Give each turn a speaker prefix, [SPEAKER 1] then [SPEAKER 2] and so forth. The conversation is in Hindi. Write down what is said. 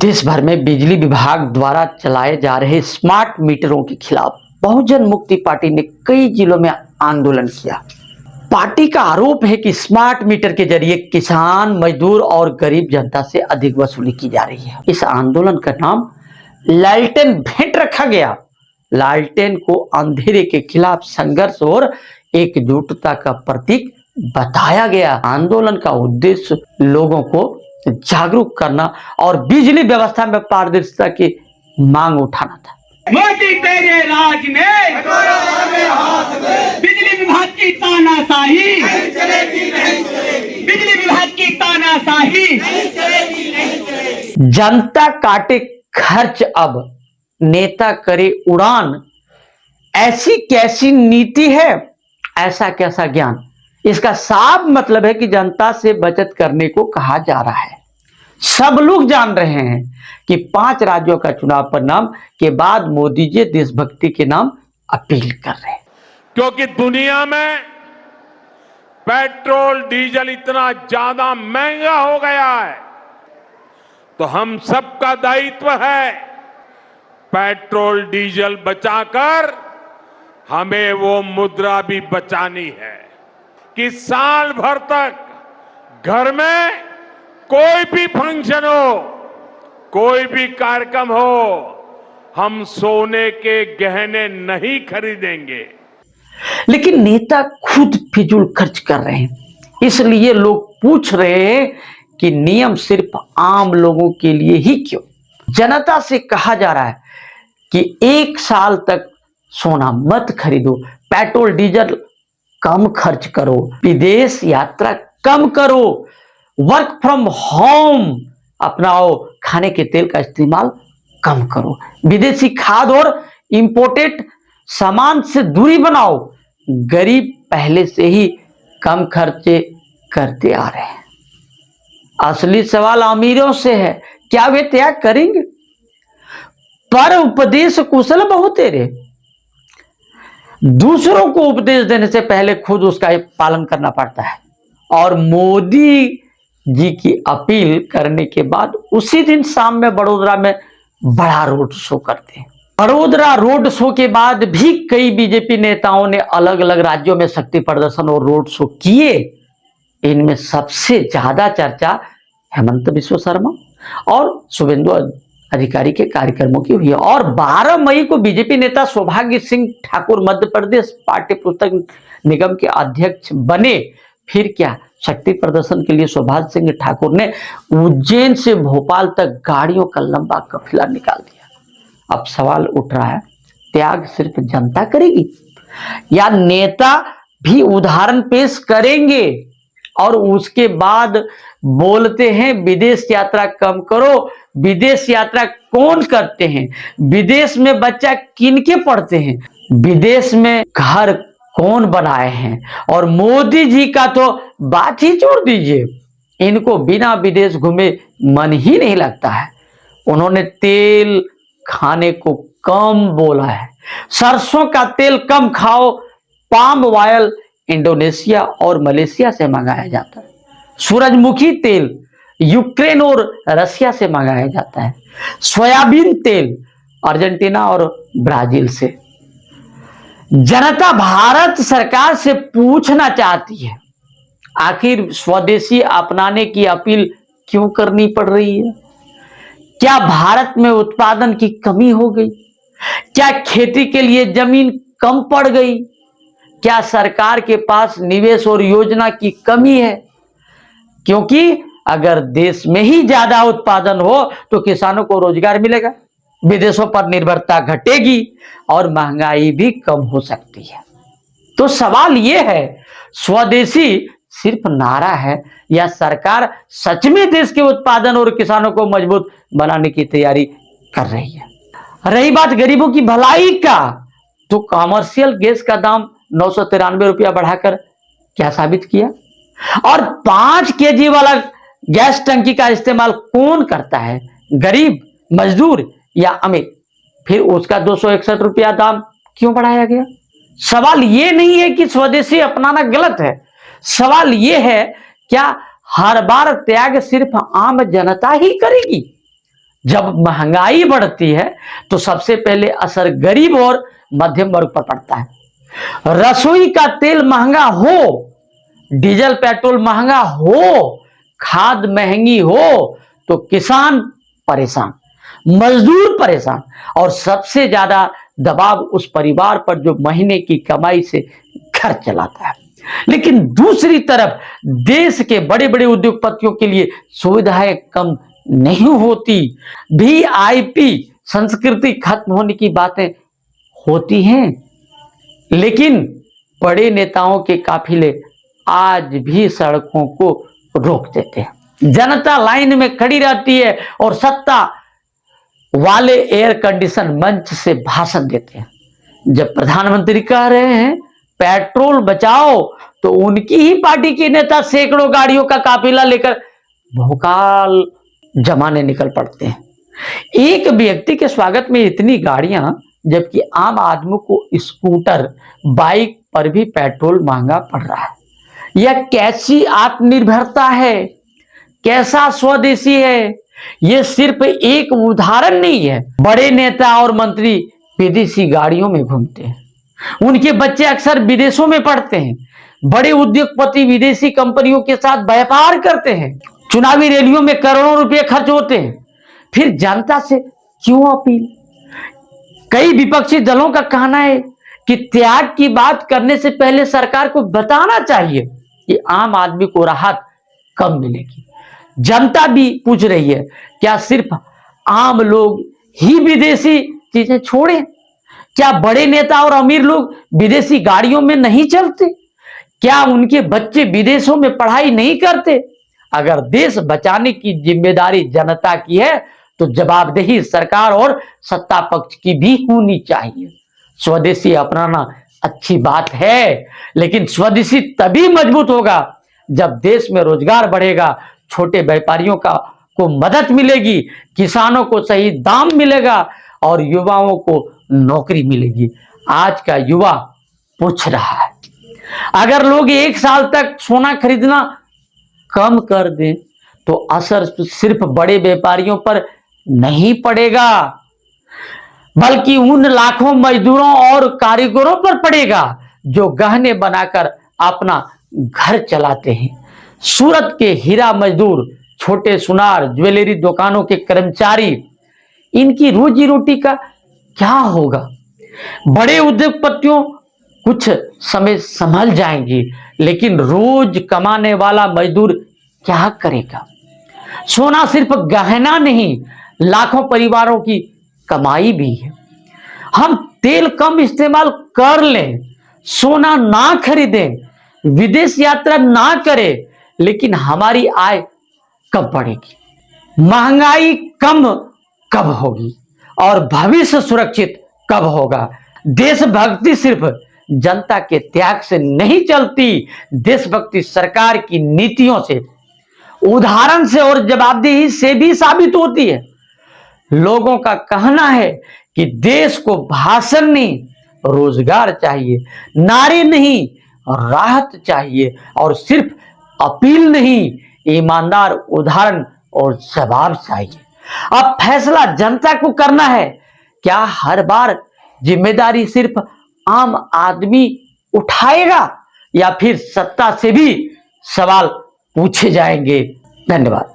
[SPEAKER 1] देश भर में बिजली विभाग द्वारा चलाए जा रहे स्मार्ट मीटरों के खिलाफ बहुजन मुक्ति पार्टी ने कई जिलों में आंदोलन किया। पार्टी का आरोप है कि स्मार्ट मीटर के जरिए किसान, मजदूर और गरीब जनता से अधिक वसूली की जा रही है। इस आंदोलन का नाम लालटेन भेंट रखा गया। लालटेन को अंधेरे के खिलाफ संघर्ष और एकजुटता का प्रतीक बताया गया। आंदोलन का उद्देश्य लोगों को जागरूक करना और बिजली व्यवस्था में पारदर्शिता की मांग उठाना था।
[SPEAKER 2] मोदी तेरे राज में बिजली विभाग की तानाशाही, बिजली विभाग की तानाशाही।
[SPEAKER 1] जनता काटे खर्च, अब नेता करे उड़ान। ऐसी कैसी नीति है, ऐसा कैसा ज्ञान। इसका साफ मतलब है कि जनता से बचत करने को कहा जा रहा है। सब लोग जान रहे हैं कि 5 राज्यों का चुनाव परिणाम के बाद मोदी जी देशभक्ति के नाम अपील कर रहे हैं।
[SPEAKER 3] क्योंकि दुनिया में पेट्रोल डीजल इतना ज्यादा महंगा हो गया है, तो हम सबका दायित्व है पेट्रोल डीजल बचाकर हमें वो मुद्रा भी बचानी है कि साल भर तक घर में कोई भी फंक्शन हो, कोई भी कार्यक्रम हो, हम सोने के गहने नहीं खरीदेंगे।
[SPEAKER 1] लेकिन नेता खुद फिजूल खर्च कर रहे हैं। इसलिए लोग पूछ रहे हैं कि नियम सिर्फ आम लोगों के लिए ही क्यों। जनता से कहा जा रहा है कि 1 साल तक सोना मत खरीदो, पेट्रोल डीजल कम खर्च करो, विदेश यात्रा कम करो, वर्क फ्रॉम होम अपनाओ, खाने के तेल का इस्तेमाल कम करो, विदेशी खाद और इंपोर्टेड सामान से दूरी बनाओ। गरीब पहले से ही कम खर्चे करते आ रहे हैं। असली सवाल अमीरों से है, क्या वे त्याग करेंगे? पर उपदेश कुशल बहु तेरे। दूसरों को उपदेश देने से पहले खुद उसका पालन करना पड़ता है। और मोदी जी की अपील करने के बाद उसी दिन शाम में बड़ोदरा में बड़ा रोड शो करते हैं। बड़ोदरा रोड शो के बाद भी कई बीजेपी नेताओं ने अलग अलग राज्यों में शक्ति प्रदर्शन और रोड शो किए। इनमें सबसे ज्यादा चर्चा हेमंत बिश्व शर्मा और शुभेंदु अधिकारी के कार्यक्रमों की हुई है। और 12 मई को बीजेपी नेता सौभाग्य सिंह ठाकुर मध्य प्रदेश पाठ्य पुस्तक निगम के अध्यक्ष बने। फिर क्या, शक्ति प्रदर्शन के लिए सौभाग्य सिंह ठाकुर ने उज्जैन से भोपाल तक गाड़ियों का लंबा काफिला निकाल दिया। अब सवाल उठ रहा है, त्याग सिर्फ जनता करेगी या नेता भी उदाहरण पेश करेंगे? और उसके बाद बोलते हैं विदेश यात्रा कम करो। विदेश यात्रा कौन करते हैं? विदेश में बच्चा किनके पढ़ते हैं? विदेश में घर कौन बनाए हैं? और मोदी जी का तो बात ही छोड़ दीजिए, इनको बिना विदेश घूमे मन ही नहीं लगता है। उन्होंने तेल खाने को कम बोला है। सरसों का तेल कम खाओ। पाम ऑयल इंडोनेशिया और मलेशिया से मंगाया जाता है। सूरजमुखी तेल यूक्रेन और रशिया से मंगाया जाता है। सोयाबीन तेल अर्जेंटीना और ब्राजील से। जनता भारत सरकार से पूछना चाहती है, आखिर स्वदेशी अपनाने की अपील क्यों करनी पड़ रही है? क्या भारत में उत्पादन की कमी हो गई? क्या खेती के लिए जमीन कम पड़ गई? क्या सरकार के पास निवेश और योजना की कमी है? क्योंकि अगर देश में ही ज्यादा उत्पादन हो तो किसानों को रोजगार मिलेगा, विदेशों पर निर्भरता घटेगी और महंगाई भी कम हो सकती है। तो सवाल यह है, स्वदेशी सिर्फ नारा है या सरकार सच में देश के उत्पादन और किसानों को मजबूत बनाने की तैयारी कर रही है? रही बात गरीबों की भलाई का, तो कॉमर्शियल गैस का दाम 993 रुपया बढ़ाकर क्या साबित किया? और 5 केजी वाला गैस टंकी का इस्तेमाल कौन करता है? गरीब, मजदूर या अमीर? फिर उसका 261 रुपया दाम क्यों बढ़ाया गया? सवाल यह नहीं है कि स्वदेशी अपनाना गलत है। सवाल यह है, क्या हर बार त्याग सिर्फ आम जनता ही करेगी जब महंगाई बढ़ती है तो सबसे पहले असर गरीब और मध्यम वर्ग पर पड़ता है। रसोई का तेल महंगा हो, डीजल पेट्रोल महंगा हो, खाद महंगी हो तो किसान परेशान, मजदूर परेशान और सबसे ज्यादा दबाव उस परिवार पर जो महीने की कमाई से घर चलाता है। लेकिन दूसरी तरफ देश के बड़े बड़े उद्योगपतियों के लिए सुविधाएं कम नहीं होती, वीआईपी संस्कृति खत्म होने की बातें होती हैं, लेकिन बड़े नेताओं के काफिले आज भी सड़कों को रोक देते हैं। जनता लाइन में खड़ी रहती है और सत्ता वाले एयर कंडीशन मंच से भाषण देते हैं। जब प्रधानमंत्री कह रहे हैं पेट्रोल बचाओ तो उनकी ही पार्टी के नेता सैकड़ों गाड़ियों का काफिला लेकर भोकाल जमाने निकल पड़ते हैं। एक व्यक्ति के स्वागत में इतनी गाड़ियां, जबकि आम आदमी को स्कूटर बाइक पर भी पेट्रोल महंगा पड़ रहा है। यह कैसी आत्मनिर्भरता है, कैसा स्वदेशी है? यह सिर्फ एक उदाहरण नहीं है। बड़े नेता और मंत्री विदेशी गाड़ियों में घूमते हैं, उनके बच्चे अक्सर विदेशों में पढ़ते हैं, बड़े उद्योगपति विदेशी कंपनियों के साथ व्यापार करते हैं, चुनावी रैलियों में करोड़ों रुपए खर्च होते हैं। फिर जनता से क्यों अपील? कई विपक्षी दलों का कहना है कि त्याग की बात करने से पहले सरकार को बताना चाहिए कि आम आदमी को राहत कब मिलेगी। जनता भी पूछ रही है, क्या सिर्फ आम लोग ही विदेशी चीजें छोड़े? क्या बड़े नेता और अमीर लोग विदेशी गाड़ियों में नहीं चलते? क्या उनके बच्चे विदेशों में पढ़ाई नहीं करते? अगर देश बचाने की जिम्मेदारी जनता की है तो जवाबदेही सरकार और सत्ता पक्ष की भी होनी चाहिए। स्वदेशी अपनाना अच्छी बात है, लेकिन स्वदेशी तभी मजबूत होगा जब देश में रोजगार बढ़ेगा, छोटे व्यापारियों को मदद मिलेगी, किसानों को सही दाम मिलेगा और युवाओं को नौकरी मिलेगी। आज का युवा पूछ रहा है, अगर लोग 1 साल तक सोना खरीदना कम कर दें तो असर सिर्फ बड़े व्यापारियों पर नहीं पड़ेगा, बल्कि उन लाखों मजदूरों और कारीगरों पर पड़ेगा जो गहने बनाकर अपना घर चलाते हैं। सूरत के हीरा मजदूर, छोटे सुनार, ज्वेलरी दुकानों के कर्मचारी, इनकी रोजी रोटी का क्या होगा? बड़े उद्योगपतियों कुछ समय संभल जाएंगे, लेकिन रोज कमाने वाला मजदूर क्या करेगा? सोना सिर्फ गहना नहीं, लाखों परिवारों की कमाई भी है। हम तेल कम इस्तेमाल कर लें, सोना ना खरीदें, विदेश यात्रा ना करें, लेकिन हमारी आय कब बढ़ेगी? महंगाई कम कब होगी? और भविष्य सुरक्षित कब होगा? देशभक्ति सिर्फ जनता के त्याग से नहीं चलती, देशभक्ति सरकार की नीतियों से, उदाहरण से और जवाबदेही से भी साबित होती है। लोगों का कहना है कि देश को भाषण नहीं, रोजगार चाहिए, नारे नहीं, राहत चाहिए, और सिर्फ अपील नहीं, ईमानदार उदाहरण और जवाब चाहिए। अब फैसला जनता को करना है। क्या हर बार जिम्मेदारी सिर्फ आम आदमी उठाएगा या फिर सत्ता से भी सवाल पूछे जाएंगे? धन्यवाद।